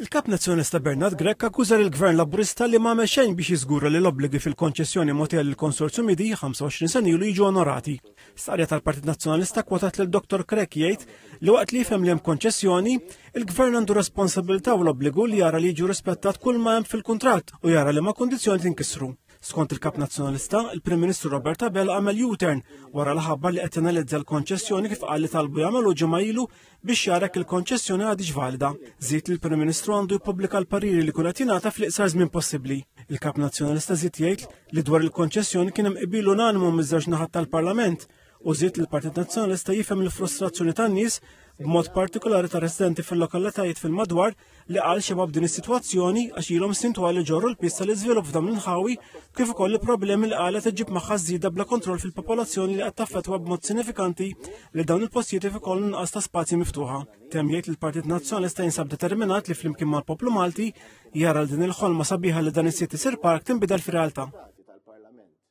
Il-Kap Nazzjonalista Bernard Grech akkuża lill-Gvern Laburista li ma għamel xejn biex jiżgura li l-obbligi fil-konċessjoni motel il-konsorzjum di 25 sena ilu jiġu onorati. Starja tal-Partit Nazzjonalista kwotat lil Dr. Grech jgħid li waqt li jifhem li hemm konċessjoni, il-Gvern għandu responsabilità u l-obbligu li jara li jiġu rispettat kull ma hemm fil-kuntratt u jara li ma kondizzjoni tinkisru. Skont il-Kap Nazzjonalista, il-Prim Ministru Robert Abela għamel U-turn wara l-ħabbar li qed analizza l-konċessjoni kif qal li talbu jagħmlu ġimgħa ilu biex jara jekk il-konċessjoni għadix valida. Żied li l-Prim Ministru għandu jippubblika l-pariri li kun qed jingħata fl-iqsar żmien possibbli. Il-Kap Nazzjonalista żied jgħid li dwar il-konċessjoni kien hemm qbil unanimu miż-żewġ naħat tal-Parlament u żied li l-Partit Nazzjonalista jifhem il-frustrazzjoni tan-nies b'mod partikolari ta' residenti fil-lokallatajiet fil-madwar li qal xebab din is-sitwazzjoni għax ilhom sintwali ġorru l-pista li żvilupp f'dawn l-inħawi kif ukoll il-problemi li qalet iġib magħha żieda bla kontroll fil-popolazzjoni li qed taffettwa b'mod sinifikanti li dawn il-postijiet ikollhom inqas ta' spazji miftuħa. Temm jgħid li l-Partit Nazzjonalista jinsab determinat li flimkien mal-poplu Malti jara l din il-ħolma sabiħa li dan is-sit isir park tinbidel fir-realtà.